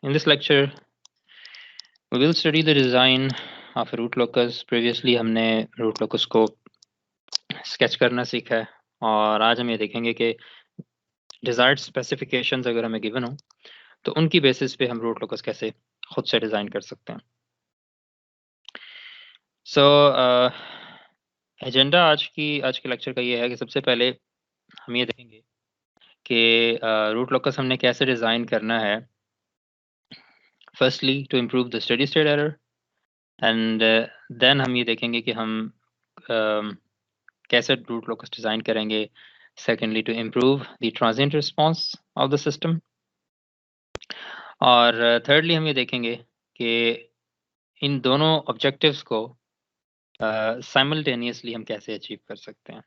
In this lecture, we will study the design of a root locus. Previously हमने root locus को sketch करना सीखा है और आज हम ये देखेंगे कि desired specifications अगर हमें given हो तो उनकी basis पे हम root locus कैसे खुद से डिज़ाइन कर सकते हैं. So एजेंडा आज के लेक्चर का ये है कि सबसे पहले हम ये देखेंगे कि रूट लोकस हमने कैसे डिज़ाइन करना है. Firstly to improve the steady state error and then हम ये देखेंगे कि हम कैसे रूट लोकस डिज़ाइन करेंगे. Secondly to improve the transient response of the system और थर्डली हम ये देखेंगे कि इन दोनों ऑब्जेक्टिव्स को साइमल्टेनियसली हम कैसे अचीव कर सकते हैं.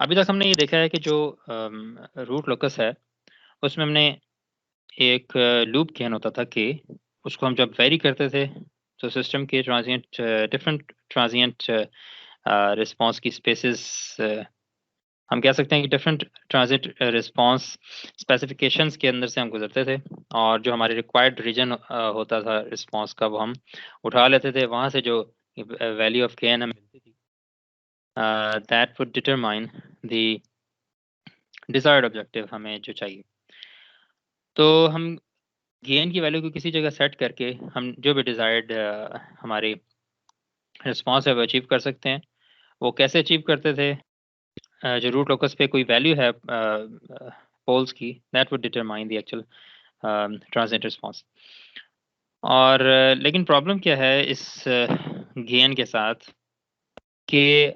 अभी तक हमने ये देखा है कि जो रूट लोकस है उसमें हमने एक लूप गेन होता था कि उसको हम जब वेरी करते थे तो सिस्टम के ट्रांजिएंट डिफरेंट ट्रांजिएंट रिस्पांस की स्पेसेस हम कह सकते हैं कि डिफरेंट ट्रांजिट रिस्पांस स्पेसिफिकेशंस के अंदर से हम गुजरते थे और जो हमारे रिक्वायर्ड रीजन होता था रिस्पांस का वो हम उठा लेते थे. वहाँ से जो वैल्यू ऑफ गेन हमें मिलती थी that would determine the desired objective हमें जो चाहिए. तो हम गेन की वैल्यू को किसी जगह सेट करके हम जो भी डिजायर्ड हमारे रिस्पांस है वो अचीव कर सकते हैं. वो कैसे अचीव करते थे? जो रूट लोकस पे कोई वैल्यू है पोल्स की that would determine the actual transient response. और लेकिन प्रॉब्लम क्या है इस गेन के साथ कि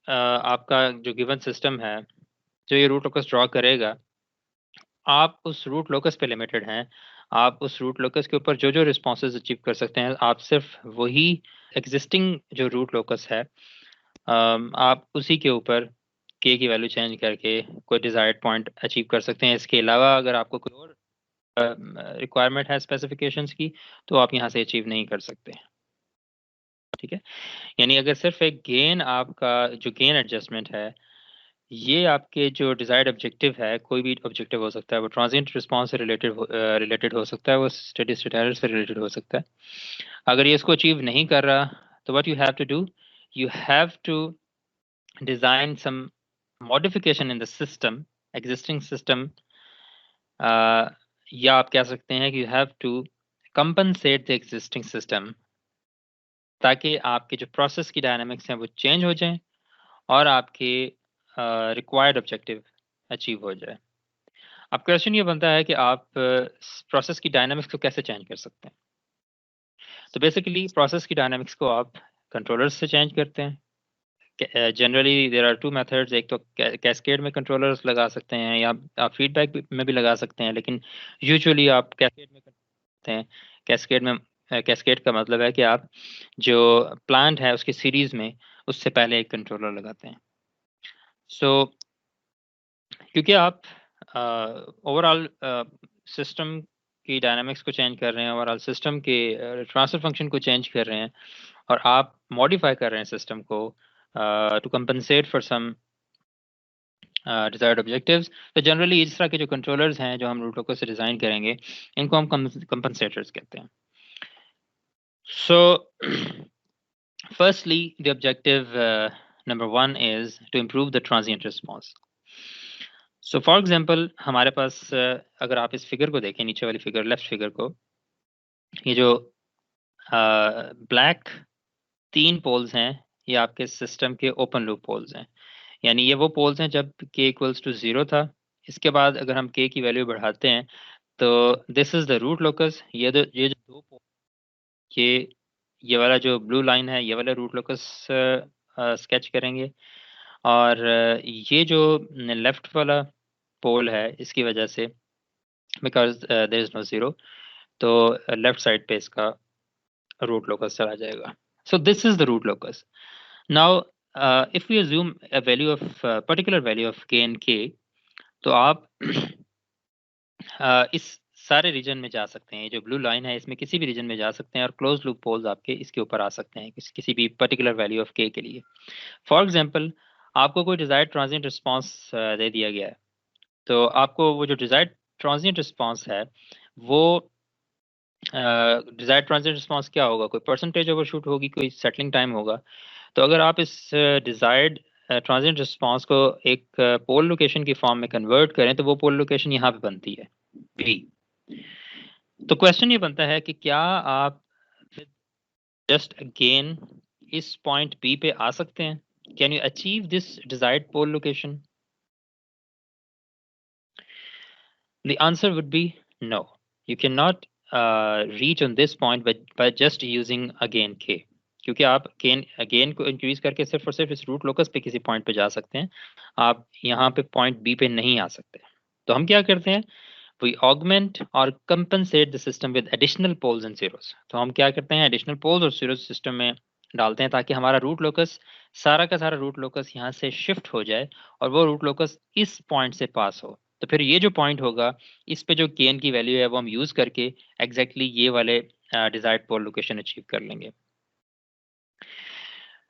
आपका जो गिवन सिस्टम है जो ये रूट लोकस ड्रॉ करेगा आप उस रूट लोकस पे लिमिटेड हैं. आप उस रूट लोकस के ऊपर जो जो रिस्पॉन्सेज अचीव कर सकते हैं आप सिर्फ वही एग्जिस्टिंग जो रूट लोकस है आप उसी के ऊपर के की वैल्यू चेंज करके कोई डिजायर्ड पॉइंट अचीव कर सकते हैं. इसके अलावा अगर आपको कोई और रिक्वायरमेंट है स्पेसिफिकेशंस की तो आप यहाँ से अचीव नहीं कर सकते. ठीक है, यानी अगर सिर्फ एक गेन आपका जो गेन एडजस्टमेंट है ये आपके जो डिजायर्ड ऑब्जेक्टिव है कोई भी ऑब्जेक्टिव हो सकता है वो ट्रांजिएंट रिस्पांस से रिलेटेड हो सकता है वो स्टेडी स्टेट एरर से रिलेटेड हो सकता है. अगर ये इसको अचीव नहीं कर रहा तो what you have to do you have to design some modification in the system existing system या आप कह सकते हैं कि you have to compensate the existing system ताकि आपके जो प्रोसेस की डायनामिक्स हैं वो चेंज हो जाएं और आपके रिक्वायर्ड ऑब्जेक्टिव अचीव हो जाए. अब क्वेश्चन ये बनता है कि आप प्रोसेस की डायनामिक्स को कैसे चेंज कर सकते हैं. तो बेसिकली प्रोसेस की डायनामिक्स को आप कंट्रोलर्स से चेंज करते हैं. Generally there are two methods. एक तो कैस्केड में कंट्रोलर्स लगा सकते हैं या आप फीडबैक में भी लगा सकते हैं, लेकिन यूजुअली आप कैस्केड में करते हैं. कैस्केड में कैस्केड का मतलब है कि आप जो प्लांट है उसकी सीरीज में उससे पहले एक कंट्रोलर लगाते हैं. सो क्योंकि आप ओवरऑल सिस्टम की डायनामिक्स को चेंज कर रहे हैं, ओवरऑल सिस्टम के ट्रांसफर फंक्शन को चेंज कर रहे हैं और आप मॉडिफाई कर रहे हैं सिस्टम को to compensate for some desired objectives. तो जनरली इस तरह के जो कंट्रोलर्स हैं जो हम रूट लोकस से डिज़ाइन करेंगे इनको हम कंपनसेटर्स कहते हैं. So firstly the objective number 1 is to improve the transient response. So for example हमारे पास अगर आप इस फिगर को देखें, नीचे वाली फिगर, लेफ्ट फिगर को, ये जो ब्लैक 3 पोल्स हैं ये आपके सिस्टम के ओपन लूप पोल्स हैं. यानी ये वो पोल्स हैं जब k इक्वल्स टू 0 था. इसके बाद अगर हम k की वैल्यू बढ़ाते हैं तो this is the root locus. ये जो दो पोल, ये वाला जो ब्लू लाइन है ये वाला रूट लोकस स्केच करेंगे और ये जो लेफ्ट वाला पोल है इसकी वजह से because there is no zero तो लेफ्ट साइड पे इसका रूट लोकस चला जाएगा. So this is the root locus. Now if we assume a value of particular value of K and K तो आप इस सारे रीजन में जा सकते हैं. जो ब्लू लाइन है इसमें किसी भी रीजन में जा सकते हैं और क्लोज लूप पोल्स आपके इसके ऊपर आ सकते हैं किसी भी पर्टिकुलर वैल्यू ऑफ के लिए. फॉर एग्जांपल आपको कोई डिजायर्ड ट्रांजिएंट रिस्पांस दे दिया गया है तो आपको वो जो डिजायर्ड ट्रांजिएंट रिस्पांस है वो डिजायर्ड ट्रांजिट रिस्पांस क्या होगा, कोई परसेंटेज ओवरशूट होगी, कोई सेटलिंग टाइम होगा। तो अगर आप इस डिजायर्ड ट्रांजिट रिस्पांस को एक पोल लोकेशन की फॉर्म में कन्वर्ट करें तो वो पोल लोकेशन यहाँ पे बनती है बी। तो क्वेश्चन ये बनता है कि क्या आप जस्ट अगेन इस पॉइंट बी पे आ सकते हैं? Can you achieve this desired pole location? The answer would be no. You cannot reach on this point by just using again k, क्योंकि आप अगेन को इंक्रीज करके सिर्फ और सिर्फ इस रूट लोकस पे किसी पॉइंट पे जा सकते हैं, आप यहाँ पे पॉइंट बी पे नहीं आ सकते। तो हम क्या करते हैं, we augment or compensate the system with additional poles and zeros। तो हम क्या करते हैं, एडिशनल पोल्स और zeros सिस्टम में डालते हैं ताकि हमारा रूट लोकस, सारा का सारा रूट लोकस यहाँ से शिफ्ट हो जाए और वो रूट लोकस इस पॉइंट से पास हो। तो फिर ये जो पॉइंट होगा, इस पे जो केन की वैल्यू है वो हम यूज करके एग्जैक्टली ये वाले डिजायर्ड पोल लोकेशन अचीव कर लेंगे।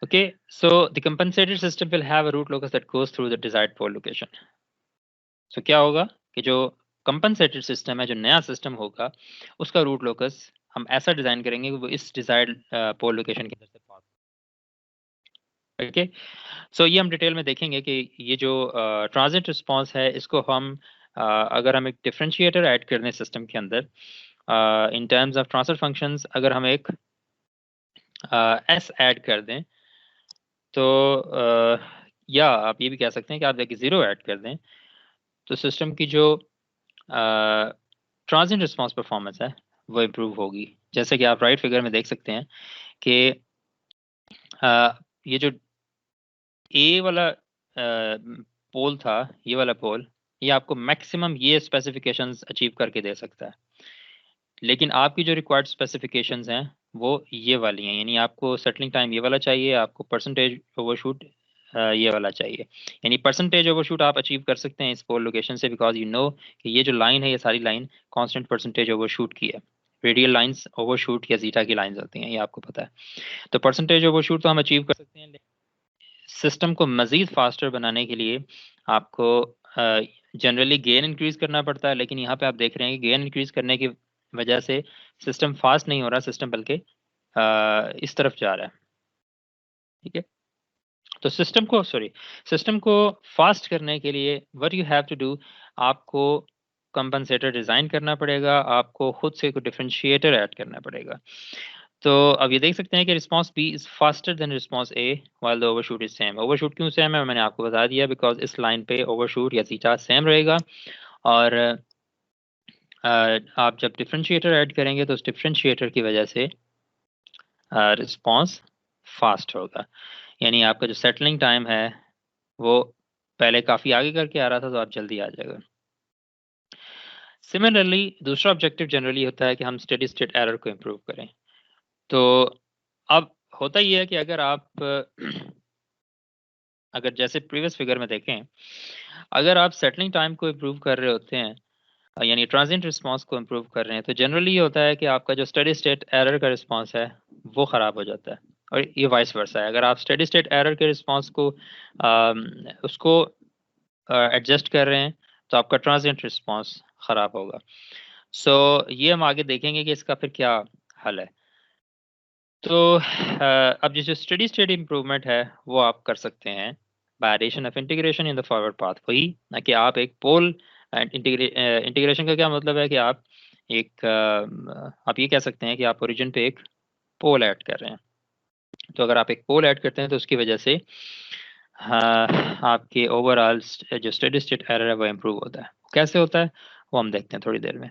Okay, so the compensated system will have a root locus that goes through the desired pole location। So क्या होगा कि जो कंपनसेटेड सिस्टम है, जो नया सिस्टम होगा, उसका रूट लोकस हम ऐसा डिजाइन करेंगे कि वो इस डिजायर्ड पोल लोकेशन के अंदर से पास। ओके, सो ये हम डिटेल में देखेंगे कि ये जो ट्रांजिट रिस्पांस है, इसको हम अगर हम एक डिफरेंशिएटर ऐड कर दें सिस्टम के अंदर इन टर्म्स ऑफ ट्रांसफर फंक्शंस, अगर हम एक एस ऐड कर दें तो या आप ये भी कह सकते हैं कि आप देखिए जीरो ऐड कर दें तो सिस्टम की जो ट्रांजिट रिस्पांस परफॉर्मेंस है वो इम्प्रूव होगी। जैसे कि आप राइट फिगर में देख सकते हैं कि ये जो ए वाला पोल था, ये वाला पोल, ये आपको मैक्सिमम ये स्पेसिफिकेशंस अचीव करके दे सकता है, लेकिन आपकी जो रिक्वायर्ड स्पेसिफिकेशंस हैं वो ये वाली हैं। यानी आपको सेटलिंग टाइम ये वाला चाहिए, आपको परसेंटेज ओवरशूट ये वाला चाहिए। यानी परसेंटेज ओवरशूट आप अचीव कर सकते हैं इस पोल लोकेशन से, बिकॉज यू नो कि ये जो लाइन है, ये सारी लाइन कांस्टेंट परसेंटेज ओवरशूट की है। रेडियल लाइंस ओवरशूट या जीटा की लाइंस होती हैं, ये आपको पता है। तो परसेंटेज ओवरशूट तो हम अचीव कर सकते हैं, सिस्टम को मजीद फास्टर बनाने के लिए आपको जनरली गेन इंक्रीज करना पड़ता है, लेकिन यहाँ पे आप देख रहे हैं कि गेन इंक्रीज करने की वजह से सिस्टम फास्ट नहीं हो रहा, सिस्टम बल्कि इस तरफ जा रहा है। ठीक है, तो सिस्टम को फास्ट करने के लिए what you have to do, आपको कंपनसेटर डिजाइन करना पड़ेगा, आपको खुद से कोई डिफरेंशिएटर ऐड करना पड़ेगा। तो अब ये देख सकते हैं कि response B is faster than response A while the overshoot is same. Overshoot क्यों सेम है मैंने आपको बता दिया, बिकॉज इस लाइन पे ओवरशूट या जीटा सेम रहेगा, और आप जब डिफरेंशिएटर ऐड करेंगे तो उस डिफरेंशिएटर की वजह से रिस्पांस फास्ट होगा। यानी आपका जो सेटलिंग टाइम है वो पहले काफ़ी आगे करके आ रहा था, तो आप जल्दी आ जाएगा। सिमिलरली दूसरा ऑब्जेक्टिव जनरली होता है कि हम स्टेडी स्टेट एरर को इम्प्रूव करें। तो अब होता ही है कि अगर आप अगर जैसे प्रीवियस फिगर में देखें, अगर आप सेटलिंग टाइम को इम्प्रूव कर रहे होते हैं, यानी ट्रांजिएंट रिस्पांस को इम्प्रूव कर रहे हैं, तो जनरली ये होता है कि आपका जो स्टेडी स्टेट एरर का रिस्पांस है वो ख़राब हो जाता है, और ये वाइस वर्सा है। अगर आप स्टेडी स्टेट एरर के रिस्पांस को उसको एडजस्ट कर रहे हैं तो आपका ट्रांजिएंट रिस्पांस ख़राब होगा। सो ये हम आगे देखेंगे कि इसका फिर क्या हल है। तो अब जो स्टेडी स्टेट इम्प्रूवमेंट है वो आप कर सकते हैं by addition of integration in the forward path. वही ना कि आप एक पोल इंटीग्रेशन का क्या मतलब है कि आप एक आप ये कह सकते हैं कि आप ओरिजिन पे एक पोल ऐड कर रहे हैं। तो अगर आप एक पोल ऐड करते हैं तो उसकी वजह से हाँ, आपके ओवरऑल जो स्टेडी स्टेट एरर है वो इम्प्रूव होता है। कैसे होता है वो हम देखते हैं थोड़ी देर में।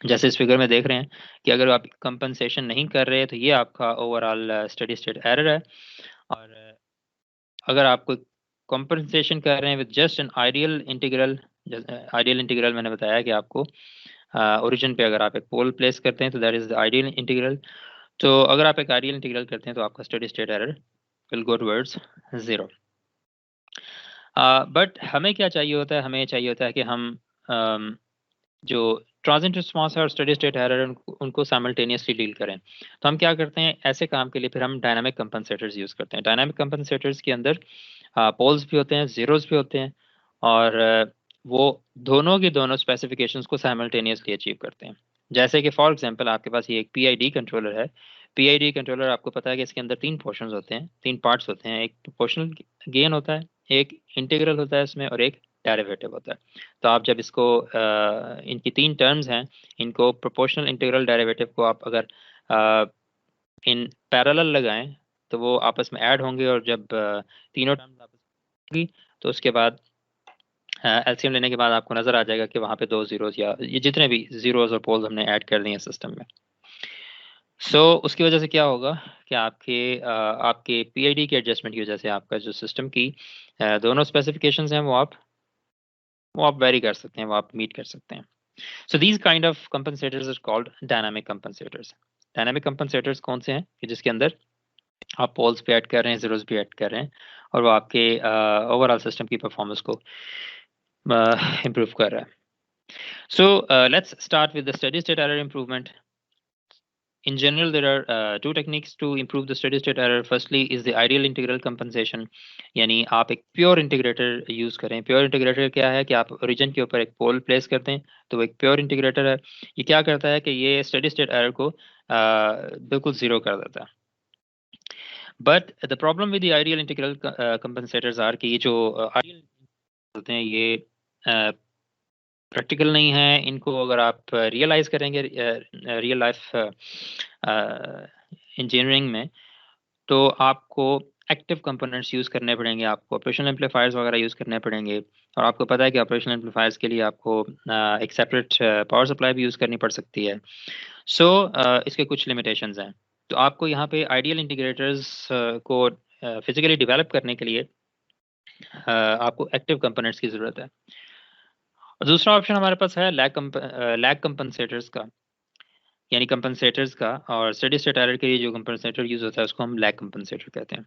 जैसे इस फिगर में देख रहे हैं कि अगर आप कंपनसेशन नहीं कर रहे तो ये आपका ओवरऑल स्टेडी स्टेट एरर है, और अगर आप कोई कंपनसेशन कर रहे हैं with just an ideal integral मैंने बताया कि आपको ओरिजिन पे अगर आप एक पोल प्लेस करते हैं तो that is the ideal integral. तो अगर आप एक आइडियल इंटीग्रल करते हैं तो आपका steady state error will go towards zero. But हमें क्या चाहिए होता है, हमें चाहिए होता है कि हम जो ट्रांजिएंट रिस्पांस है और स्टेडी स्टेट एरर उनको साइमल्टेनियसली डील करें। तो हम क्या करते हैं, ऐसे काम के लिए फिर हम डायनामिक कंपनसेटर्स यूज़ करते हैं। डायनामिक कंपनसेटर्स के अंदर पोल्स भी होते हैं, जीरोस भी होते हैं, और वो दोनों की दोनों स्पेसिफिकेशंस को साइमल्टेनियसली अचीव करते हैं। जैसे कि फॉर एग्जांपल आपके पास ये एक पीआईडी कंट्रोलर है। पीआईडी कंट्रोलर आपको पता है कि इसके अंदर 3 पोर्शंस होते हैं, 3 पार्ट्स होते हैं। एक प्रोपोर्शनल गेन होता है, एक इंटीग्रल होता है इसमें, और एक डेरिवेटिव होता है। तो आप जब इसको इनकी 3 टर्म्स हैं, इनको प्रोपोर्शनल, इंटीग्रल, डेरिवेटिव को आप अगर इन पैरेलल लगाएं तो वो आपस में ऐड होंगे, और जब तीनों टर्म्स आपस में होंगी तो उसके बाद एलसीएम लेने के बाद आपको नजर आ जाएगा कि वहां पे 2 जीरोस या ये जितने भी जीरोस और पोल्स हमने ऐड कर दिए हैं सिस्टम में। उसकी वजह से क्या होगा कि आपके पीआईडी के एडजस्टमेंट की वजह से आपका जो सिस्टम की दोनों स्पेसिफिकेशंस हैं वो आप वेरी कर सकते हैं, वो आप मीट कर सकते हैं। So these kind of compensators are called dynamic compensators. Dynamic compensators कौन से हैं कि जिसके अंदर आप पोल्स भी ऐड कर रहे हैं, जीरोस भी ऐड कर रहे हैं, और वो आपके ओवरऑल सिस्टम की परफॉर्मेंस को इम्प्रूव कर रहा है। Let's start with the steady state error improvement. In general, there are two techniques to improve the steady state error. Firstly is the ideal integral compensation, यानी आप एक प्योर इंटीग्रेटर यूज करें। Pure integrator क्या है कि आप origin के ऊपर एक पोल प्लेस करते हैं, तो वो एक प्योर इंटीग्रेटर है। ये क्या करता है कि ये स्टेडी स्टेट एरर को बिल्कुल जीरो कर देता है। But the problem with the ideal integral compensators are कि ये जो आइडियल होते हैं ये प्रैक्टिकल नहीं है। इनको अगर आप रियलाइज करेंगे रियल लाइफ इंजीनियरिंग में, तो आपको एक्टिव कंपोनेंट्स यूज़ करने पड़ेंगे, आपको ऑपरेशनल एम्पलीफायर्स वगैरह यूज़ करने पड़ेंगे। और आपको पता है कि ऑपरेशनल एम्पलीफायर्स के लिए आपको एक सेपरेट पावर सप्लाई भी यूज़ करनी पड़ सकती है। इसके कुछ लिमिटेशंस हैं। तो आपको यहाँ पे आइडियल इंटीग्रेटर्स को फिजिकली डेवलप करने के लिए आपको एक्टिव कंपोनेंट्स की ज़रूरत है। और दूसरा ऑप्शन हमारे पास है लैग कंपनसेटर्स का, यानी कंपनसेटर्स का। और स्टेडी स्टेट एरर के लिए जो कंपनसेटर यूज होता है उसको हम लैग कंपनसेटर कहते हैं।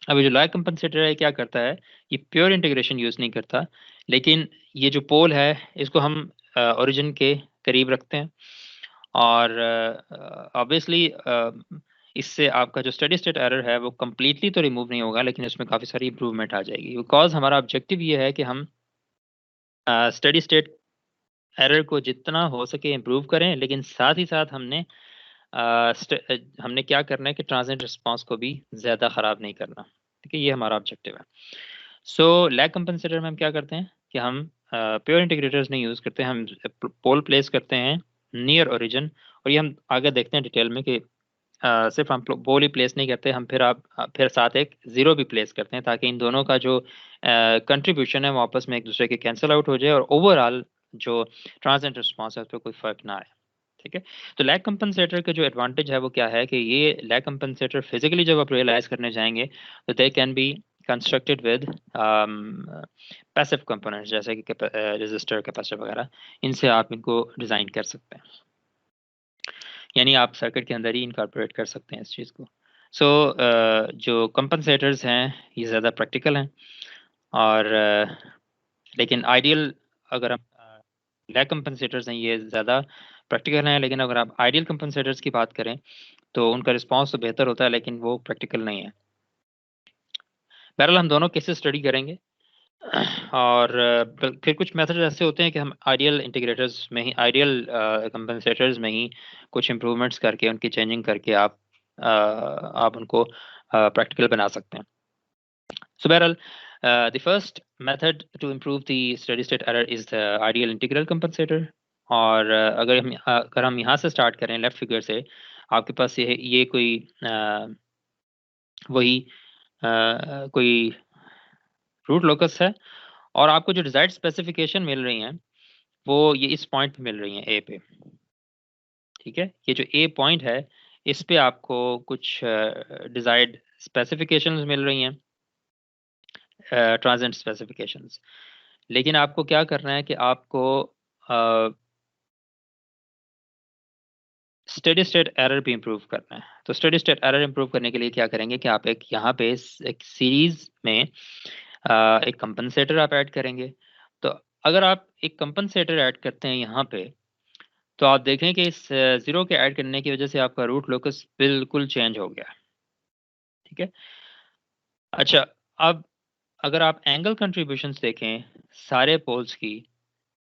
अब ये जो लैग कंपनसेटर है क्या करता है, ये प्योर इंटीग्रेशन यूज नहीं करता, लेकिन ये जो पोल है इसको हम ओरिजिन के करीब रखते हैं। और ऑब्वियसली इससे आपका जो स्टेडी स्टेट एरर है वो कम्प्लीटली तो रिमूव नहीं होगा, लेकिन इसमें काफ़ी सारी इंप्रूवमेंट आ जाएगी। बिकॉज हमारा ऑब्जेक्टिव ये है कि हम स्टेडी स्टेट एरर को जितना हो सके इम्प्रूव करें, लेकिन साथ ही साथ हमने क्या करना है कि ट्रांजिएंट रिस्पांस को भी ज़्यादा ख़राब नहीं करना। ठीक है, ये हमारा ऑब्जेक्टिव है। लैग कंपनसेटर में हम क्या करते हैं कि हम प्योर इंटीग्रेटर्स नहीं यूज़ करते, हम पोल प्लेस करते हैं नियर ओरिजिन। और ये हम आगे देखते हैं डिटेल में कि सिर्फ हम पोल ही प्लेस नहीं करते, हम फिर साथ एक ज़ीरो भी प्लेस करते हैं, ताकि इन दोनों का जो कंट्रीब्यूशन है वो आपस में एक दूसरे के कैंसिल आउट हो जाए, और ओवरऑल जो ट्रांजिएंट रिस्पांस है उस पर कोई फ़र्क ना आए। ठीक है, तो लैग कंपनसेटर का जो एडवांटेज है वो क्या है कि ये लैग कंपनसेटर फिजिकली जब आप रियलाइज करने जाएंगे तो they can be constructed with passive components, जैसे कि रेजिस्टर, कैपेसिटर वगैरह। इनसे आप इनको डिज़ाइन कर सकते हैं, यानी आप सर्किट के अंदर ही इनकॉर्पोरेट कर सकते हैं इस चीज़ को। जो कंपनसेटर्स हैं ये ज़्यादा प्रैक्टिकल हैं, और लेकिन आइडियल, अगर हम लैग कंपनसेटर्स हैं ये ज़्यादा प्रैक्टिकल हैं, लेकिन अगर आप आइडियल कंपनसेटर्स की बात करें तो उनका रिस्पांस तो बेहतर होता है, लेकिन वो प्रैक्टिकल नहीं है। बहरहाल हम दोनों केसेस स्टडी करेंगे। और फिर कुछ मेथड्स ऐसे होते हैं कि हम आइडियल इंटीग्रेटर्स में ही, आइडियल कंपनसेटर्स में ही कुछ इम्प्रूवमेंट्स करके, उनकी चेंजिंग करके आप उनको प्रैक्टिकल बना सकते हैं। बहरहाल the first method to improve the steady state error is the ideal integral compensator। और अगर हम यहाँ से स्टार्ट करें लेफ्ट फिगर से, आपके पास ये कोई वही कोई रूट लोकस है, और आपको जो डिजायर्ड स्पेसिफिकेशन मिल रही हैं वो ये इस पॉइंट पे मिल रही हैं, ए पे। ठीक है, ये जो ए पॉइंट है इस पे आपको कुछ डिजायर्ड स्पेसिफिकेशंस मिल रही हैं, ट्रांजिएंट स्पेसिफिकेशंस। लेकिन आपको क्या करना है कि आपको स्टेडी स्टेट एरर भी इम्प्रूव करना है। तो स्टेडी स्टेट एरर इम्प्रूव करने के लिए क्या करेंगे कि आप एक यहाँ पे एक सीरीज में एक कंपनसेटर आप ऐड करेंगे। तो अगर आप एक कंपनसेटर ऐड करते हैं यहाँ पे, तो आप देखें कि इस ज़ीरो के ऐड करने की वजह से आपका रूट लोकस बिल्कुल चेंज हो गया। ठीक है, अच्छा, अब अगर आप एंगल कंट्रीब्यूशंस देखें सारे पोल्स की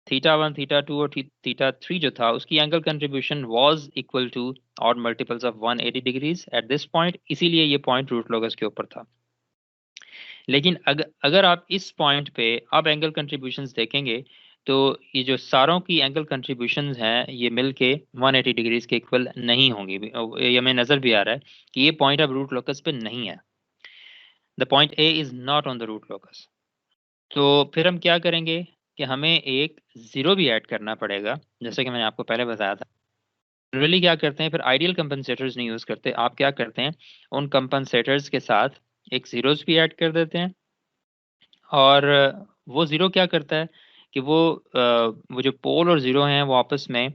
θ1, θ2 और θ3 जो था उसकी angle contribution was equal to odd multiples of 180 degrees at this point, इसीलिए ये पॉइंट रूट लोकस के ऊपर था। लेकिन अगर आप इस पॉइंट पे अब एंगल कंट्रीब्यूशंस देखेंगे तो ये जो सारों की एंगल कंट्रीब्यूशंस हैं ये मिलके 180 डिग्रीज के इक्वल नहीं होंगी। ये हमें नजर भी आ रहा है कि ये पॉइंट अब रूट लोकस पे नहीं है। The point A is not on the root locus. तो फिर हम क्या करेंगे कि हमें एक जीरो भी ऐड करना पड़ेगा, जैसे कि मैंने आपको पहले बताया था। जनरली क्या करते हैं, फिर आइडियल कंपनसेटर्स नहीं यूज करते, आप क्या करते हैं उन कंपनसेटर्स के साथ एक जीरोस भी ऐड कर देते हैं। और वो ज़ीरो क्या करता है कि वो जो पोल और ज़ीरो हैं वो आपस में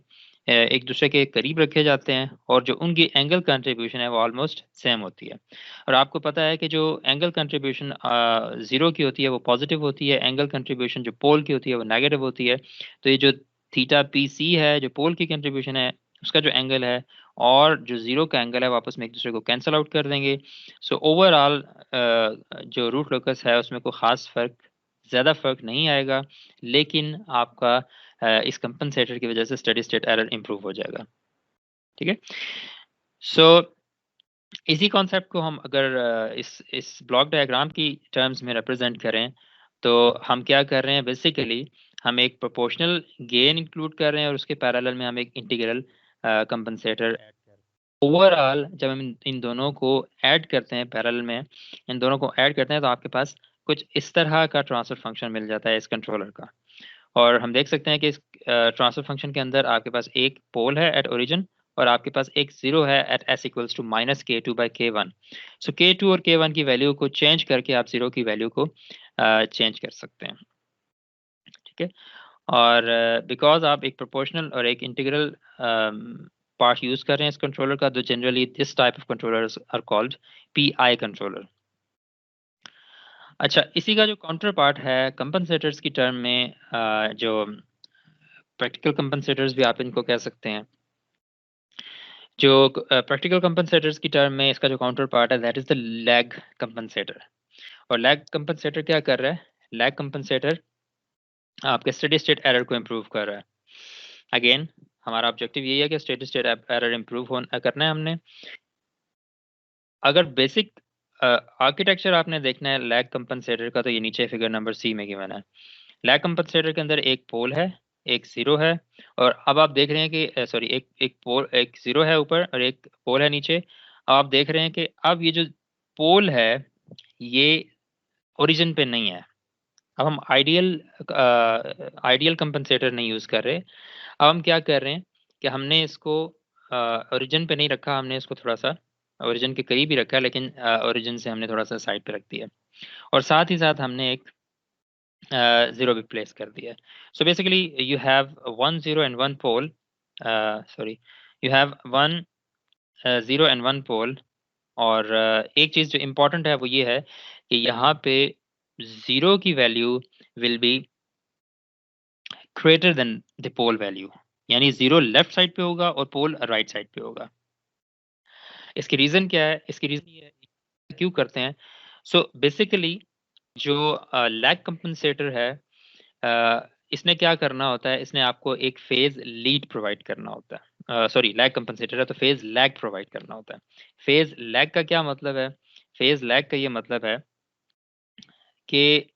एक दूसरे के करीब रखे जाते हैं और जो उनकी एंगल कंट्रीब्यूशन है वो ऑलमोस्ट सेम होती है। और आपको पता है कि जो एंगल कंट्रीब्यूशन ज़ीरो की होती है वो पॉजिटिव होती है, एंगल कंट्रीब्यूशन जो पोल की होती है वो नेगेटिव होती है। तो ये जो थीटा पी सी है जो पोल की कंट्रीब्यूशन है उसका जो एंगल है और जो ज़ीरो का एंगल है वो आपस में एक दूसरे को कैंसिल आउट कर देंगे। सो ओवरऑल जो रूट लोकस है उसमें कोई ख़ास फ़र्क, ज़्यादा फ़र्क नहीं आएगा, लेकिन आपका इस कंपनसेटर की वजह से स्टेडी स्टेट एरर इम्प्रूव हो जाएगा। ठीक है? सो इसी कॉन्सेप्ट को हम अगर इस ब्लॉक डायग्राम की टर्म्स में रिप्रेजेंट करें तो हम क्या कर रहे हैं, बेसिकली हम एक प्रोपोर्शनल गेन इंक्लूड कर रहे हैं और उसके पैरेलल में हम एक इंटीग्रल कंपनसेटर। ओवरऑल जब हम इन दोनों को ऐड करते हैं पैरेलल में, इन दोनों को ऐड करते हैं तो आपके पास कुछ इस तरह का ट्रांसफर फंक्शन मिल जाता है इस कंट्रोलर का। और हम देख सकते हैं कि इस ट्रांसफर फंक्शन के अंदर आपके पास एक पोल है एट ओरिजिन और आपके पास एक जीरो है at S equals to minus K two by K one. So K two और के वन की वैल्यू को चेंज करके आप जीरो की वैल्यू को चेंज कर सकते हैं। ठीक है? और बिकॉज आप एक प्रोपोर्शनल और एक इंटीग्रल पार्ट यूज कर रहे हैं इस कंट्रोलर का, तो generally this type of controllers are called PI controller. अच्छा, इसी का जो काउंटर पार्ट है कंपनसेटर्स की टर्म में, जो प्रैक्टिकल कंपनसेटर्स भी आप इनको कह सकते हैं, जो प्रैक्टिकल कंपनसेटर्स की टर्म में इसका जो काउंटर पार्ट है that is the lag compensator. और लैग कंपनसेटर क्या कर रहा है, लैग कंपनसेटर आपके स्टेडी स्टेट एरर को इम्प्रूव कर रहा है। अगेन हमारा ऑब्जेक्टिव यही है कि स्टेडी स्टेट एरर इम्प्रूव करना है हमने। अगर बेसिक आर्किटेक्चर आपने देखना है लैग कंपनसेटर का तो ये नीचे फिगर नंबर सी में गिवन है। लैग कंपनसेटर के अंदर एक पोल है, एक जीरो है, और अब आप देख रहे हैं कि सॉरी एक एक पोल, एक जीरो है ऊपर और एक पोल है नीचे। अब आप देख रहे हैं कि अब ये जो पोल है ये ओरिजिन पे नहीं है। अब हम आइडियल कंपनसेटर नहीं यूज कर रहे। अब हम क्या कर रहे हैं कि हमने इसको ओरिजिन पे नहीं रखा, हमने इसको थोड़ा सा ओरिजिन के करीब ही रखा है, लेकिन ओरिजिन से हमने थोड़ा सा साइड पे रख दिया और साथ ही साथ हमने एक जीरो भी प्लेस कर दिया है। So basically you have one zero and one pole, sorry you have one zero and one pole. और एक चीज़ जो इम्पोर्टेंट है वो ये है कि यहाँ पे जीरो की value will be greater than the pole value, यानी जीरो लेफ्ट साइड पे होगा और पोल राइट साइड पे होगा। इसकी रीज़न क्या है, इसकी रीज़न ये है क्यों करते हैं। सो बेसिकली जो लैग कंपनसेटर है, इसने क्या करना होता है, इसने आपको एक फेज लीड प्रोवाइड करना होता है। सॉरी लैग कंपनसेटर है तो फेज लैग प्रोवाइड करना होता है। फेज लैग का क्या मतलब है, फेज लैग का ये मतलब है कि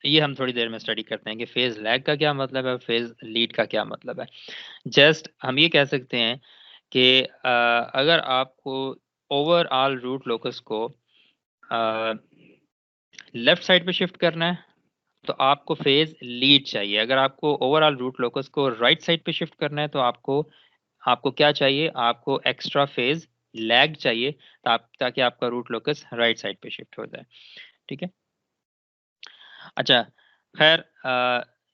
ये हम थोड़ी देर में स्टडी करते हैं कि फेज लैग का क्या मतलब है, फेज लीड का क्या मतलब है। जस्ट हम ये कह सकते हैं कि अगर आपको ओवरऑल रूट लोकस को लेफ्ट साइड पे शिफ्ट करना है तो आपको फेज लीड चाहिए। अगर आपको ओवरऑल रूट लोकस को राइट साइड पे शिफ्ट करना है तो आपको आपको क्या चाहिए, आपको एक्स्ट्रा फेज लैग चाहिए ताकि आपका रूट लोकस राइट साइड पे शिफ्ट हो जाए। ठीक है? अच्छा, खैर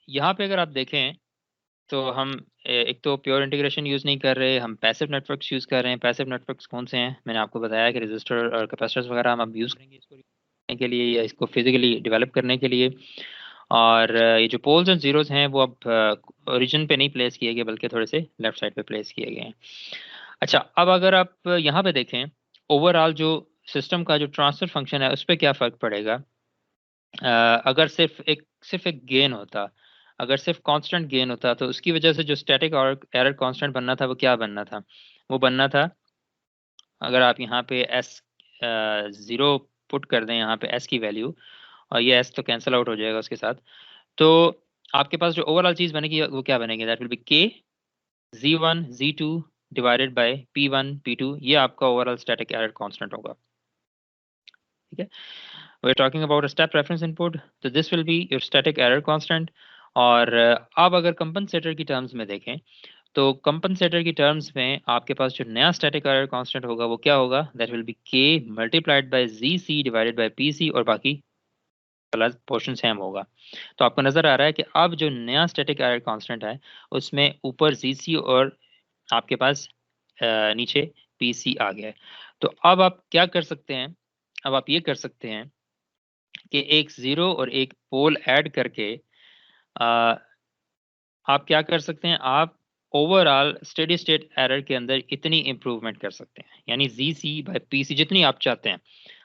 यहाँ पे अगर आप देखें तो हम एक तो प्योर इंटीग्रेशन यूज़ नहीं कर रहे, हम पैसिव नेटवर्क्स यूज़ कर रहे हैं। पैसिव नेटवर्क्स कौन से हैं, मैंने आपको बताया कि रजिस्टर और कैपेसिटर्स वगैरह हम अब यूज़ करेंगे इसको करने के लिए या इसको फिजिकली डेवलप करने के लिए। और ये जो पोल्स एंड जीरोस हैं वो अब ओरिजिन पे नहीं प्लेस किए गए बल्कि थोड़े से लेफ्ट साइड पे प्लेस किए गए हैं। अच्छा, अब अगर आप यहाँ पे देखें ओवरऑल जो सिस्टम का जो ट्रांसफर फंक्शन है उस पर क्या फ़र्क पड़ेगा। अगर सिर्फ एक गेन होता, अगर सिर्फ कांस्टेंट गेन होता, तो उसकी वजह से जो स्टैटिक और एरर कांस्टेंट बनना था वो क्या बनना था? वो बनना था, अगर आप यहाँ पे एस 0 पुट कर दें, यहाँ पे एस की वैल्यू, और ये एस तो कैंसिल आउट हो जाएगा उसके साथ, तो आपके पास जो ओवरऑल चीज बनेगी वो क्या बनेगी? दैट विल बी के Z1 Z2 divided by P1 P2, ये आपका ओवरऑल स्टैटिक एरर कांस्टेंट होगा। ठीक है, we are talking about a step reference input, तो this will be your static error constant. और अब अगर कंपनसेटर की टर्म्स में देखें, तो कंपनसेटर की टर्म्स में आपके पास जो नया स्टैटिक एरर कांस्टेंट होगा वो क्या होगा? That will be K multiplied by G C divided by P C, और बाकी प्लस पोर्शन सेम होगा। तो आपको नजर आ रहा है कि अब जो नया स्टैटिक एरर कांस्टेंट है उसमें ऊपर जी सी और आपके पास नीचे पी सी आ गया है। तो अब आप क्या कर सकते हैं? अब आप ये कर सकते हैं कि एक जीरो और एक पोल ऐड करके अ, आप क्या कर सकते हैं? आप ओवरऑल स्टेडी स्टेट एरर के अंदर इतनी इंप्रूवमेंट कर सकते हैं, यानी जी सी बाई पी सी जितनी आप चाहते हैं,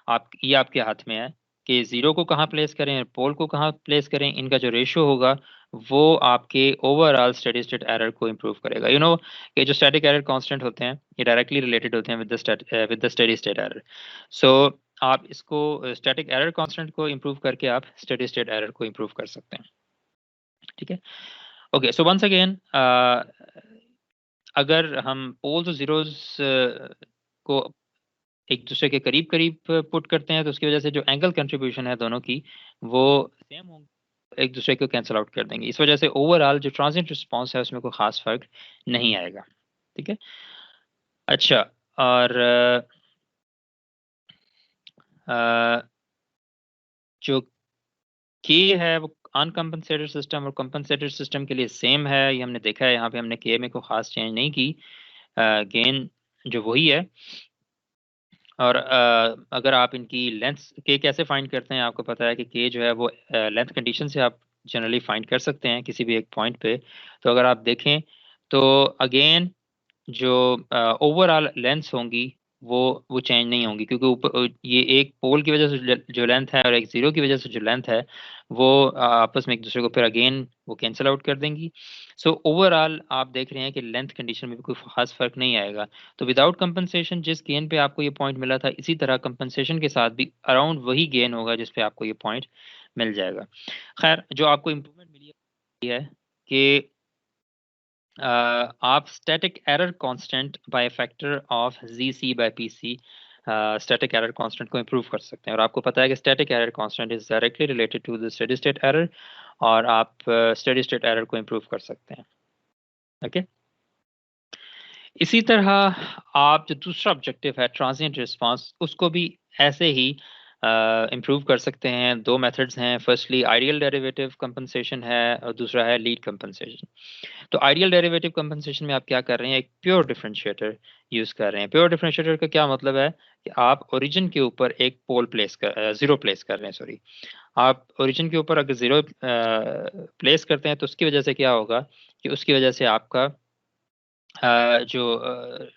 आप ये आपके हाथ में है कि जीरो को कहाँ प्लेस करें, पोल को कहाँ प्लेस करें, इनका जो रेशियो होगा वो आपके ओवरऑल स्टेडी स्टेट एरर को इम्प्रूव करेगा। यू नो कि जो स्टैटिक एरर कांस्टेंट होते हैं ये डायरेक्टली रिलेटेड होते हैं with the steady state error. So आप इसको स्टैटिक एरर कांस्टेंट को इम्प्रूव करके आप स्टेडी स्टेट एरर को इम्प्रूव कर सकते हैं। ठीक है, ओके, सो वंस अगेन, अगर हम पोल्स और जीरोस को एक दूसरे के करीब करीब पुट करते हैं, तो उसकी वजह से जो एंगल कंट्रीब्यूशन है दोनों की वो सेम होंगे, एक दूसरे को कैंसिल आउट कर देंगे। इस वजह से ओवरऑल जो ट्रांजिएंट रिस्पांस है उसमें कोई खास फर्क नहीं आएगा। ठीक है, अच्छा, और जो के है वो अनकम्पनसेटेड सिस्टम और कंपनसेटेड सिस्टम के लिए सेम है, ये हमने देखा है। यहाँ पे हमने के में कोई खास चेंज नहीं की, गेन जो वही है। और अगर आप इनकी लेंथ के कैसे फाइंड करते हैं, आपको पता है कि के जो है वो लेंथ कंडीशन से आप जनरली फाइंड कर सकते हैं किसी भी एक पॉइंट पे। तो अगर आप देखें तो अगेन जो ओवरऑल लेंथ्स होंगी वो चेंज नहीं होंगी, क्योंकि ऊपर ये एक पोल की वजह से जो लेंथ है और एक जीरो की वजह से जो लेंथ है वो आपस में एक दूसरे को फिर अगेन वो कैंसिल आउट कर देंगी। सो ओवरऑल आप देख रहे हैं कि लेंथ कंडीशन में भी कोई खास फर्क नहीं आएगा। तो विदाउट कंपनसेशन जिस गेन पे आपको ये पॉइंट मिला था, इसी तरह कंपनसेशन के साथ भी अराउंड वही गेन होगा जिस पे आपको ये पॉइंट मिल जाएगा। खैर, जो आपको इम्प्रूवमेंट मिली है कि आप static error constant by factor of G C by P C static error constant को इम्प्रूव कर सकते हैं। और आपको पता है कि static error constant is directly related to the steady state error, और आप स्टेडी स्टेट एरर को इम्प्रूव कर सकते हैं। ओके, इसी तरह आप जो दूसरा ऑब्जेक्टिव है ट्रांजिएंट रिस्पांस, उसको भी ऐसे ही इम्प्रूव कर सकते हैं। दो मेथड्स हैं, फर्स्टली आइडियल डेरिवेटिव कंपनसेशन है और दूसरा है लीड कंपनसेशन। तो आइडियल डेरिवेटिव कंपनसेशन में आप क्या कर रहे हैं? एक प्योर डिफरेंशिएटर यूज कर रहे हैं। प्योर डिफरेंशिएटर का क्या मतलब है कि आप ओरिजिन के ऊपर एक पोल प्लेस कर जीरो प्लेस कर रहे हैं, सॉरी, आप ओरिजिन के ऊपर अगर जीरो प्लेस करते हैं तो उसकी वजह से क्या होगा कि उसकी वजह से आपका जो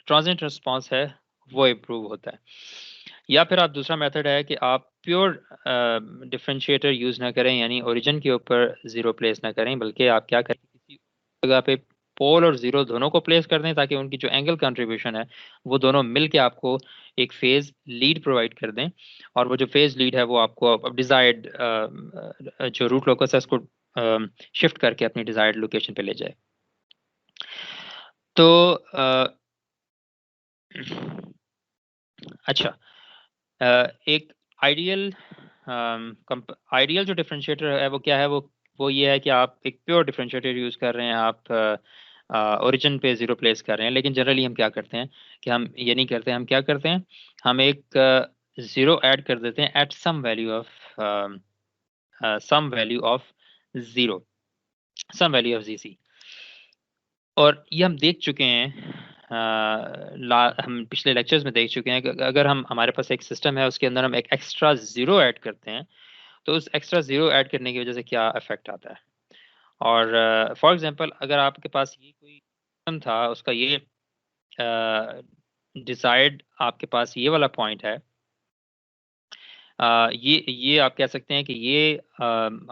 ट्रांजिएंट रिस्पांस है वो इम्प्रूव होता है। या फिर आप दूसरा मेथड है कि आप प्योर डिफरेंशिएटर यूज ना करें, यानी ओरिजिन के ऊपर जीरो प्लेस ना करें, बल्कि आप क्या करें, किसी जगह पे पोल और जीरो दोनों को प्लेस कर दें, ताकि उनकी जो एंगल कंट्रीब्यूशन है वो दोनों मिल के आपको एक फेज लीड प्रोवाइड कर दें। और वो जो फेज लीड है वो आपको अब डिजायर्ड जो रूट लोकस है उसको शिफ्ट करके अपनी डिजायर्ड लोकेशन पे ले जाए। तो अच्छा, एक आइडियल आइडियल जो डिफरेंशिएटर है वो क्या है? वो ये है कि आप एक प्योर डिफरेंशिएटर यूज कर रहे हैं, आप ओरिजिन पे जीरो प्लेस कर रहे हैं। लेकिन जनरली हम क्या करते हैं कि हम ये नहीं करते, हम क्या करते हैं, हम एक जीरो ऐड कर देते हैं at some value of zero, some value of G C. और ये हम देख चुके हैं, हम पिछले लेक्चर्स में देख चुके हैं कि अगर हम हमारे पास एक सिस्टम है उसके अंदर हम एक एक्स्ट्रा जीरो ऐड करते हैं, तो उस एक्स्ट्रा जीरो ऐड करने की वजह से क्या इफेक्ट आता है। और फॉर एग्जांपल, अगर आपके पास ये कोई सिस्टम था, उसका ये डिसाइड आपके पास ये वाला पॉइंट है, ये आप कह सकते हैं कि ये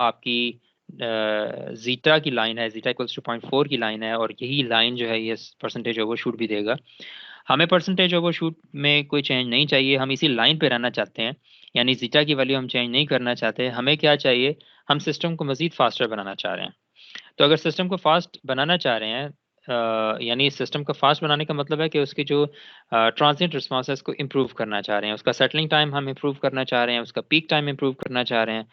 आपकी जीटा की लाइन है, जीटा इक्वल्स टू 0.4 की लाइन है, और यही लाइन जो है ये परसेंटेज ओवरशूट भी देगा। हमें परसेंटेज ओवरशूट में कोई चेंज नहीं चाहिए, हम इसी लाइन पे रहना चाहते हैं, यानी जीटा की वैल्यू हम चेंज नहीं करना चाहते। हमें क्या चाहिए, हम सिस्टम को मजीद फास्टर बनाना चाह रहे हैं। तो अगर सिस्टम को फास्ट बनाना चाह रहे हैं, यानी सिस्टम को फास्ट बनाने का मतलब है कि उसकी जो ट्रांजिएंट रिस्पांस है उसको इम्प्रूव करना चाह रहे हैं, उसका सेटलिंग टाइम हम इम्प्रूव करना चाह रहे हैं, उसका पीक टाइम इम्प्रूव करना चाह रहे हैं,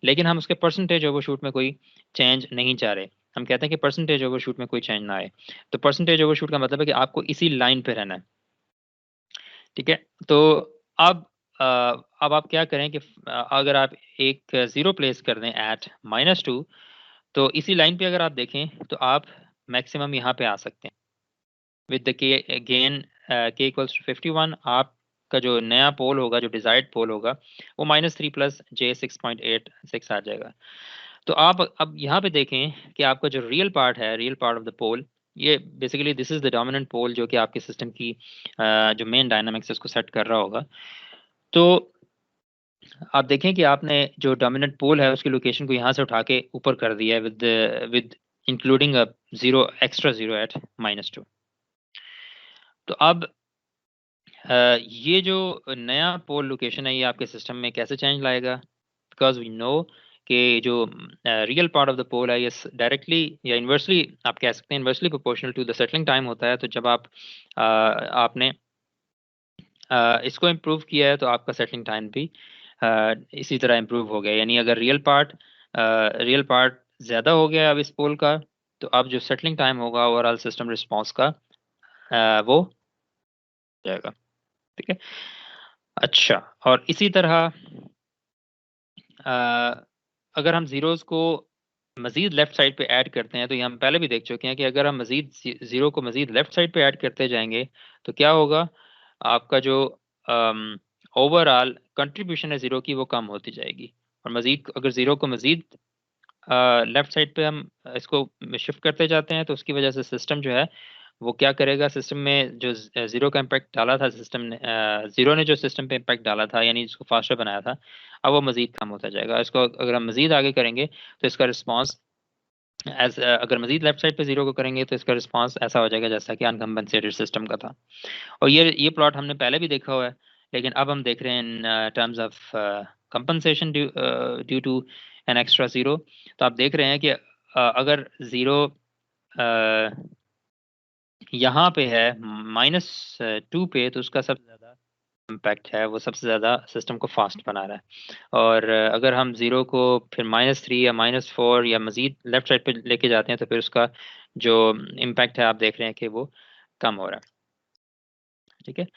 लेकिन हम उसके परसेंटेज ओवरशूट में कोई चेंज नहीं चाह रहे। हम कहते हैं कि परसेंटेज ओवरशूट में कोई चेंज ना आए। तो परसेंटेज ओवरशूट का मतलब है कि आपको इसी लाइन पे रहना है, ठीक है। तो अब अब आप क्या करें कि अगर आप एक जीरो प्लेस कर दें एट -2, तो इसी लाइन पे अगर आप देखें तो आप मैक्सिमम यहाँ पे आ सकते हैं विद द के गेन के इक्वल्स टू 51। आपका जो नया पोल होगा, जो डिजायर्ड पोल होगा, वो -3 प्लस J6.86 आ जाएगा। तो आप अब यहाँ पे देखें कि आपका जो रियल पार्ट है, real part of the pole, ये basically this is the dominant pole जो कि आपके सिस्टम की जो मेन डायनामिक्स है उसको सेट कर रहा होगा। तो आप देखें कि आपने जो डोमिनेंट पोल है उसकी लोकेशन को यहाँ से उठा के ऊपर कर दिया है with including a zero, extra zero at -2। तो अब ये जो नया पोल लोकेशन है ये आपके सिस्टम में कैसे चेंज लाएगा? बिकॉज वी नो कि जो real part of the pole है ये डायरेक्टली या इन्वर्सली, आप कह सकते हैं inversely proportional to the settling time होता है। तो जब आप आपने इसको इम्प्रूव किया है तो आपका सेटलिंग टाइम भी इसी तरह इम्प्रूव हो गया। यानी अगर रियल पार्ट ज़्यादा हो गया अब इस पोल का, तो अब जो सेटलिंग टाइम होगा ओवरऑल सिस्टम रिस्पॉन्स का वो जाएगा, ठीक है। अच्छा, और इसी तरह अगर हम ज़ीरोज़ को मज़ीद लेफ़्ट साइड पे ऐड करते हैं, तो ये हम पहले भी देख चुके हैं कि अगर हम मज़ीद ज़ीरो को मज़ीद लेफ़्ट साइड पे ऐड करते जाएंगे तो क्या होगा, आपका जो ओवरऑल कंट्रीब्यूशन है ज़ीरो की वो कम होती जाएगी। और मज़ीद अगर ज़ीरो को मज़ीद लेफ़्ट साइड पे हम इसको शिफ्ट करते जाते हैं तो उसकी वजह से सिस्टम जो है वो क्या करेगा, सिस्टम में जो ज़ीरो का इम्पैक्ट डाला था सिस्टम ने, ज़ीरो ने जो सिस्टम पे इम्पैक्ट डाला था यानी इसको फास्टर बनाया था, अब वो मज़ीद कम होता जाएगा। इसको अगर हम मज़ीद आगे करेंगे तो इसका रिस्पॉन्स अगर मज़ीद लेफ्ट साइड पे ज़ीरो को करेंगे तो इसका रिस्पॉन्स ऐसा हो जाएगा जैसा कि अनकम्पनसेटेड सिस्टम का था। और ये प्लॉट हमने पहले भी देखा हुआ है, लेकिन अब हम देख रहे हैं in terms of compensation due to an extra zero. तो आप देख रहे हैं कि अगर ज़ीरो यहाँ पे है -2 पे, तो उसका सबसे ज़्यादा इम्पैक्ट है, वो सबसे ज़्यादा सिस्टम को फास्ट बना रहा है। और अगर हम ज़ीरो को फिर -3 या -4 या मज़ीद लेफ़्ट साइड पे लेके जाते हैं तो फिर उसका जो इम्पैक्ट है आप देख रहे हैं कि वो कम हो रहा है, ठीक है।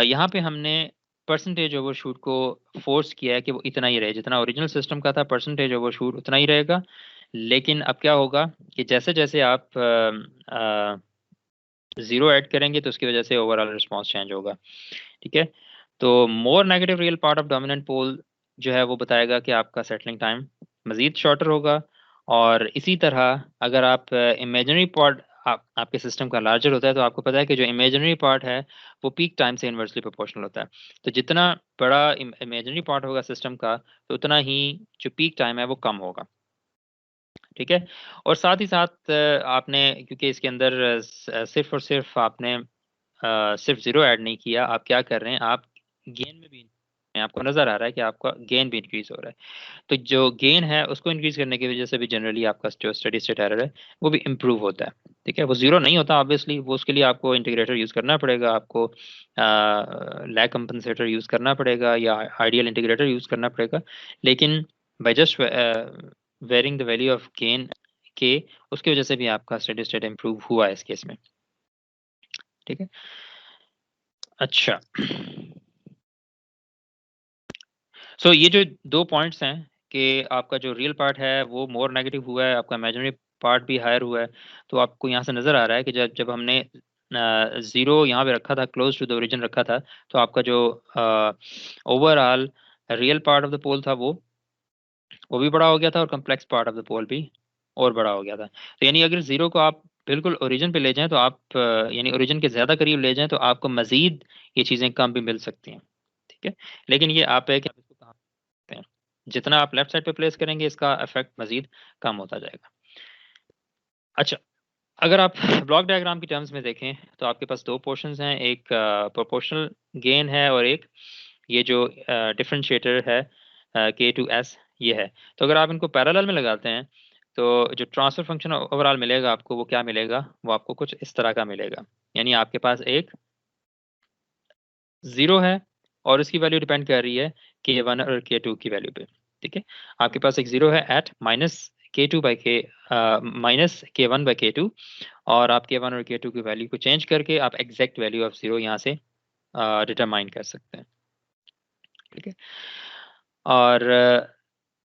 यहाँ पे हमने परसेंटेज ओवरशूट को फोर्स किया है कि वो इतना ही रहे, जितना ओरिजिनल सिस्टम का था परसेंटेज ओवरशूट उतना ही रहेगा। लेकिन अब क्या होगा कि जैसे-जैसे आप ज़ीरो ऐड करेंगे तो उसकी वजह से ओवरऑल रिस्पॉन्स चेंज होगा, ठीक है। तो more negative real part of dominant pole जो है वो बताएगा कि आपका सेटलिंग टाइम मज़ीद शॉर्टर होगा। और इसी तरह अगर आप इमेजिनरी पार्ट आपके सिस्टम का लार्जर होता है तो आपको पता है कि जो इमेजिनरी पार्ट है वो पीक टाइम से इन्वर्सली प्रोपोर्शनल होता है। तो जितना बड़ा इमेजिनरी पार्ट होगा सिस्टम का तो उतना ही जो पीक टाइम है वो कम होगा, ठीक है। और साथ ही साथ आपने क्योंकि इसके अंदर सिर्फ और सिर्फ आपने सिर्फ ज़ीरो ऐड नहीं किया, आप क्या कर रहे हैं, आप गेन में भी आपको नज़र आ रहा है कि आपका गेन भी इंक्रीज़ हो रहा है। तो जो गेन है उसको इंक्रीज़ करने की वज़ह से भी जनरली आपका जो स्टेडी स्टेट एरर है वो भी इम्प्रूव होता है, ठीक है। वो ज़ीरो नहीं होता ऑब्वियसली, वो उसके लिए आपको इंटीग्रेटर यूज़ करना पड़ेगा, आपको लैग कंपनसेटर यूज़ करना पड़ेगा या आइडियल इंटीग्रेटर यूज़ करना पड़ेगा। लेकिन by just wearing the value of gain के, उसकी वज़ह से भी आपका स्टेडी स्टेट इम्प्रूव हुआ है इस केस में, ठीक है। अच्छा, सो ये जो 2 पॉइंट्स हैं कि आपका जो रियल पार्ट है वो मोर नेगेटिव हुआ है, आपका इमेजिनरी पार्ट भी हायर हुआ है। तो आपको यहाँ से नज़र आ रहा है कि जब जब हमने ज़ीरो यहाँ पे रखा था, क्लोज़ टू द ओरिजिन रखा था, तो आपका जो overall real part of the pole था वो भी बड़ा हो गया था और complex part of the pole भी और बड़ा हो गया था। तो यानी अगर ज़ीरो को आप बिल्कुल ओरिजिन पे ले जाएँ तो आप यानी ओरिजिन के ज़्यादा करीब ले जाएँ तो आपको मज़ीद ये चीज़ें कम भी मिल सकती हैं, ठीक है। लेकिन ये आप है कि आप इसको कहाँ जितना आप लेफ्ट साइड पे प्लेस करेंगे इसका इफेक्ट मजीद कम होता जाएगा। अच्छा, अगर आप ब्लॉक डायग्राम की टर्म्स में देखें तो आपके पास दो पोर्शंस हैं, एक प्रोपोर्शनल गेन है और एक ये जो डिफरेंशिएटर है के टू एस ये है। तो अगर आप इनको पैरेलल में लगाते हैं तो जो ट्रांसफर फंक्शन ओवरऑल मिलेगा आपको वो क्या मिलेगा, वो आपको कुछ इस तरह का मिलेगा। यानी आपके पास एक जीरो है और उसकी वैल्यू डिपेंड कर रही है k1 और k2 की वैल्यू पे। ठीक है, आपके पास एक जीरो है एट माइनस के वन बाई के टू, और आप k1 और k2 की वैल्यू को चेंज करके आप एग्जैक्ट वैल्यू ऑफ जीरो यहाँ से डिटरमाइन कर सकते हैं। ठीक है, और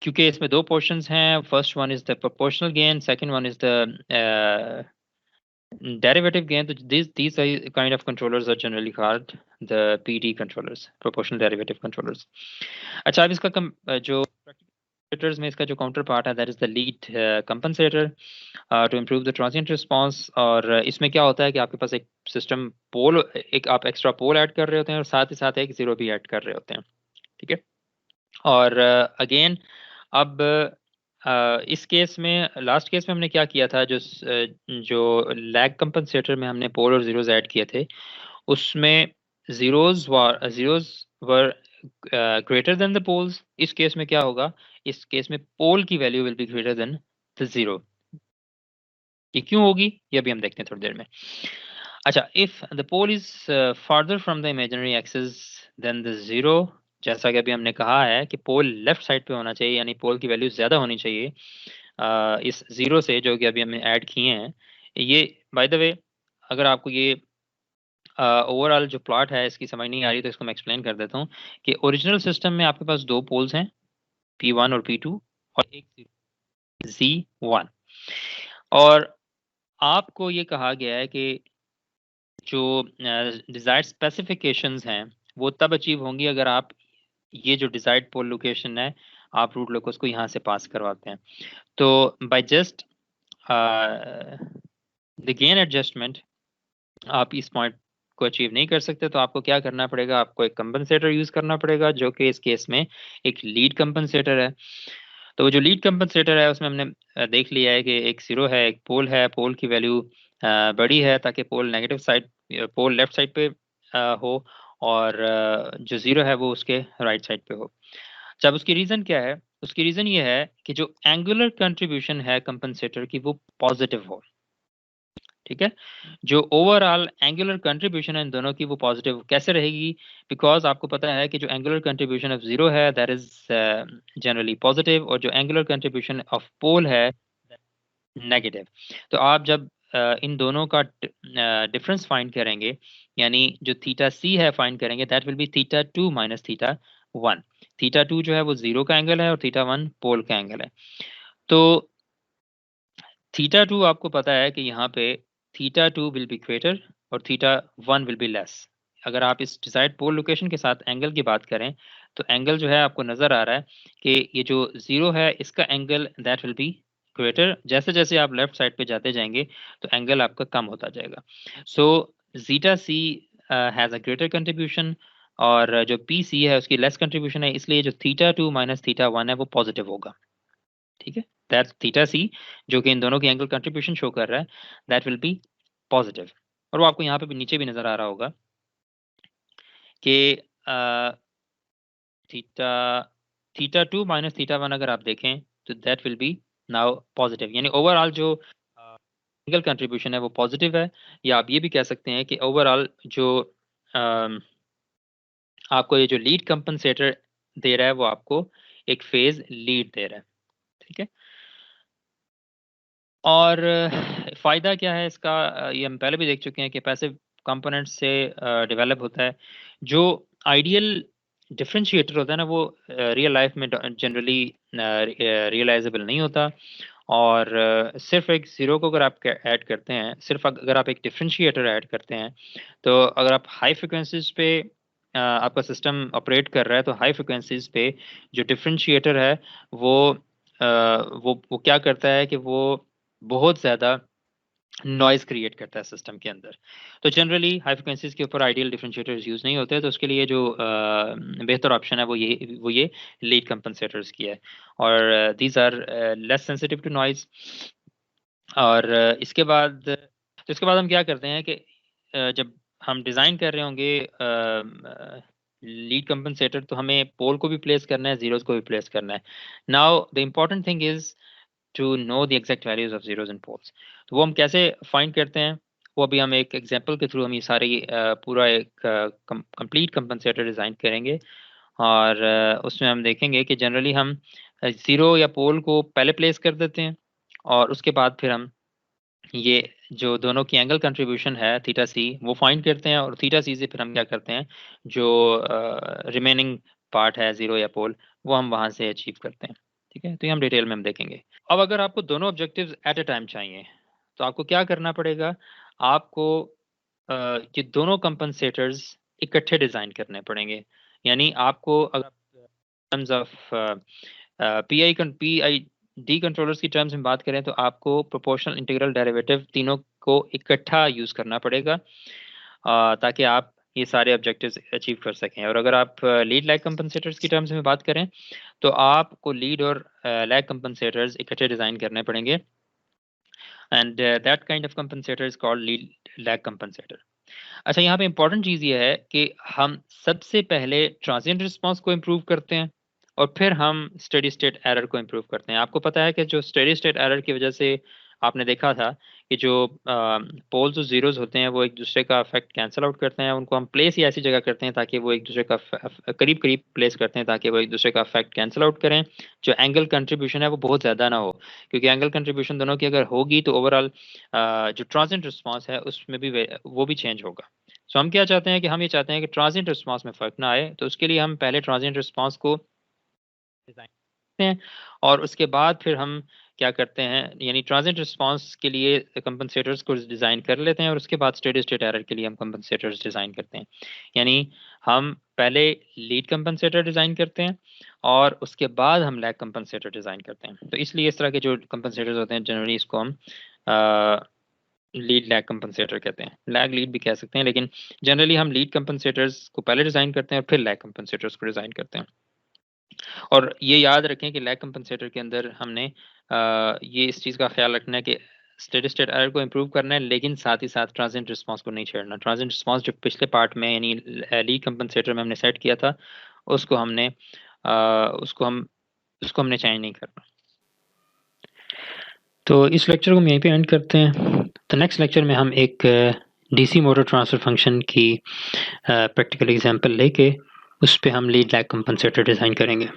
क्योंकि इसमें दो पोर्शंस हैं, first one is the proportional gain, second one is the derivative gain. So these kind of controllers are generally called the PD controllers, proportional derivative controllers. अच्छा, अब इसका जो practical में इसका जो काउंटर पार्ट है, that is the lead compensator to improve the transient response. और इसमें क्या होता है कि आपके पास एक सिस्टम पोल, एक आप एक्स्ट्रा पोल ऐड कर रहे होते हैं और साथ ही साथ एक जीरो भी ऐड कर रहे होते हैं। ठीक है, और अगेन अब इस केस में, लास्ट केस में हमने क्या किया था, जो लैग कंपनसेटर में हमने पोल और जीरोस ऐड किए थे, उसमें zeros were greater than the poles. इस केस में क्या होगा, इस केस में पोल की value will be greater than the zero. ये क्यों होगी ये अभी हम देखते हैं थोड़ी देर में। अच्छा, if the pole is farther from the imaginary axis than the zero, जैसा कि अभी हमने कहा है कि पोल लेफ्ट साइड पे होना चाहिए, यानी पोल की वैल्यू ज़्यादा होनी चाहिए इस जीरो से जो कि अभी हमने ऐड किए हैं। ये बाय द वे, अगर आपको ये ओवरऑल जो प्लॉट है इसकी समझ नहीं आ रही तो इसको मैं एक्सप्लेन कर देता हूँ कि ओरिजिनल सिस्टम में आपके पास दो पोल्स हैं, P1 और P2, और एक Z1, और आपको ये कहा गया है कि जो डिजायर्ड स्पेसिफिकेशंस हैं वो तब अचीव होंगी अगर आप ये जो डिजायर्ड पोल लोकेशन है आप रूट लोकस को यहाँ से पास करवाते हैं। तो by just the gain adjustment आप इस पॉइंट को अचीव नहीं कर सकते, तो आपको क्या करना पड़ेगा, आपको एक कंपनसेटर यूज करना पड़ेगा जो कि इस केस में एक लीड कंपनसेटर है। तो वो जो लीड कंपनसेटर है उसमें हमने देख लिया है कि एक जीरो है, एक पोल है, पोल की वैल्यू बड़ी है ताकि पोल नेगेटिव साइड, पोल लेफ्ट साइड पे हो, और जो जीरो है वो उसके राइट साइड पे हो। जब उसकी रीजन क्या है, उसकी रीजन ये है कि जो एंगुलर कंट्रीब्यूशन है कंपनसेटर की वो पॉजिटिव हो। ठीक है, जो ओवरऑल एंगुलर कंट्रीब्यूशन है इन दोनों की वो पॉजिटिव कैसे रहेगी, बिकॉज आपको पता है कि जो एंगुलर कंट्रीब्यूशन ऑफ जीरो है दैट इज जनरली पॉजिटिव, और जो एंगुलर कंट्रीब्यूशन ऑफ पोल है नेगेटिव। तो आप जब इन दोनों का डिफरेंस फाइंड करेंगे, यानी जो थीटा सी है फाइंड करेंगे, that will B theta two minus theta one. Theta two जो है वो जीरो का एंगल है और थीटा वन पोल का एंगल है। तो थीटा टू आपको पता है कि यहाँ पे theta two will be greater और theta one will be less. अगर आप इस डिजायर्ड पोल लोकेशन के साथ एंगल की बात करें तो एंगल जो है आपको नजर आ रहा है कि ये जो जीरो है इसका angle that will be greater. जैसे जैसे आप लेफ्ट साइड पे जाते जाएंगे तो एंगल आपका कम होता जाएगा। So zeta C has a greater contribution, और जो पी सी है उसकी लेस कंट्रीब्यूशन है, इसलिए जो theta two minus theta one है वो पॉजिटिव होगा। ठीक है, दैट थीटा सी जो कि इन दोनों की एंगल कंट्रीब्यूशन शो कर रहा है दैट विल बी पॉजिटिव। और वो आपको यहाँ पे भी नीचे भी नजर आ रहा होगा कि theta theta two minus theta one अगर आप देखें तो that will B now positive, यानी ओवरऑल जो एंगल कंट्रीब्यूशन है वो पॉजिटिव है। या आप ये भी कह सकते हैं कि ओवरऑल जो आपको ये जो लीड कंपनसेटर दे रहा है वो आपको एक फेज लीड दे रहा है। ठीक है, और फ़ायदा क्या है इसका, ये हम पहले भी देख चुके हैं कि पैसिव कंपोनेंट से डेवलप होता है। जो आइडियल डिफरेंशिएटर होता है ना वो रियल लाइफ में जनरली रियलाइजेबल नहीं होता, और सिर्फ एक ज़ीरो को अगर आप ऐड करते हैं, सिर्फ अगर आप एक डिफरेंशिएटर ऐड करते हैं, तो अगर आप हाई फ्रिक्वेंसीज पे आपका सिस्टम ऑपरेट कर रहा है तो हाई फ्रिक्वेंसीज पे जो डिफरेंशिएटर है वो वो क्या करता है कि वो बहुत ज़्यादा नॉइज़ क्रिएट करता है सिस्टम के अंदर। तो जनरली हाई फ्रिक्वेंसीज़ के ऊपर आइडियल डिफरेंशिएटर्स यूज़ नहीं होते, तो उसके लिए जो बेहतर ऑप्शन है वो ये लीड कंपनसेटर्स की है। और these are less sensitive to noise. और इसके बाद हम क्या करते हैं कि जब हम डिज़ाइन कर रहे होंगे लीड कंपनसेटर, तो हमें पोल को भी प्लेस करना है, ज़ीरोज़ को भी प्लेस करना है। Now the important thing is to know the exact values of zeros and poles. तो वो हम कैसे फाइंड करते हैं, वो अभी हम एक एग्जांपल के थ्रू हम ये सारी पूरा एक कंप्लीट कंपनसेटर डिज़ाइन करेंगे। और उसमें हम देखेंगे कि जनरली हम ज़ीरो या पोल को पहले प्लेस कर देते हैं, और उसके बाद फिर हम ये जो दोनों की एंगल कंट्रीब्यूशन है थीटा सी, वो फाइंड करते हैं, और थीटा सी से फिर हम क्या करते हैं, जो रिमेनिंग पार्ट है ज़ीरो या पोल, वो हम वहाँ से अचीव करते हैं। ठीक है, तो ये हम डिटेल में हम देखेंगे। अब अगर आपको दोनों ऑब्जेक्टिव्स एट अ टाइम चाहिए, तो आपको क्या करना पड़ेगा, आपको ये दोनों कंपनसेटर्स इकट्ठे डिज़ाइन करने पड़ेंगे। यानी आपको अगर टर्म्स ऑफ पीआईडी कंट्रोलर्स की टर्म्स में बात करें, तो आपको प्रोपोर्शनल इंटीग्रल डेरिवेटिव तीनों को इकट्ठा यूज़ करना पड़ेगा, ताकि आप ये सारे ऑब्जेक्टिव्स अचीव कर सकें। और अगर आप लीड लैग कंपनसेटर्स की टर्म्स में बात करें, तो आपको लीड और लैग कंपनसेटर्स इकट्ठे डिज़ाइन करने पड़ेंगे, and that kind of compensator is called lead lag compensator. अच्छा, यहाँ पे इंपॉर्टेंट चीज़ ये है कि हम सबसे पहले ट्रांजिएंट रिस्पांस को इम्प्रूव करते हैं, और फिर हम स्टेडी स्टेट एरर को इम्प्रूव करते हैं। आपको पता है कि जो स्टेडी स्टेट एरर की वजह से आपने देखा था कि जो पोल्स और ज़ीरोज़ होते हैं, वो एक दूसरे का इफेक्ट कैंसल आउट करते हैं। उनको हम प्लेस ही ऐसी जगह करते हैं ताकि वो एक दूसरे का करीब-करीब प्लेस करते हैं, ताकि वो एक दूसरे का इफेक्ट कैंसल आउट करें। जो एंगल कंट्रीब्यूशन है वो बहुत ज़्यादा ना हो, क्योंकि एंगल कंट्रीब्यूशन दोनों की अगर होगी, तो ओवरऑल जो ट्रांजिएंट रिस्पांस है उसमें भी वो भी चेंज होगा। सो हम क्या चाहते हैं कि हम ये चाहते हैं कि ट्रांजिएंट रिस्पांस में फ़र्क ना आए, तो उसके लिए हम पहले ट्रांजिएंट रिस्पांस को डिज़ाइन करते हैं, और उसके बाद फिर हम क्या करते हैं, यानी ट्रांजिएंट रिस्पांस के लिए कंपनसेटर्स को डिज़ाइन कर लेते हैं, और उसके बाद स्टेडी स्टेट एरर के लिए हम कंपनसेटर्स डिज़ाइन करते हैं। यानी हम पहले लीड कंपनसेटर डिज़ाइन करते हैं, और उसके बाद हम लैग कंपनसेटर डिज़ाइन करते हैं। तो इसलिए इस तरह के जो कंपनसेटर्स होते हैं, जनरली इसको हम लीड लैग कंपनसेटर कहते हैं। लैग लीड भी कह सकते हैं, लेकिन जनरली हम लीड कंपनसेटर्स को पहले डिज़ाइन करते हैं और फिर लैग कंपनसेटर्स को डिज़ाइन करते हैं। और ये याद रखें कि लैग कंपनसेटर के अंदर हमने ये इस चीज़ का ख्याल रखना है कि स्टेडी स्टेट एरर को इम्प्रूव करना है, लेकिन साथ ही साथ ट्रांजिएंट रिस्पांस को नहीं छेड़ना। ट्रांजिएंट रिस्पांस जो पिछले पार्ट में, यानी लीड कंपनसेटर में हमने सेट किया था, उसको हमने उसको हमने चेंज नहीं करना। तो इस लेक्चर को हम यहीं पे एंड करते हैं। तो नेक्स्ट लेक्चर में हम एक डीसी मोटर ट्रांसफर फंक्शन की प्रैक्टिकल एग्जांपल लेके उस पे हम लीड लैग कंपनसेटर डिज़ाइन करेंगे।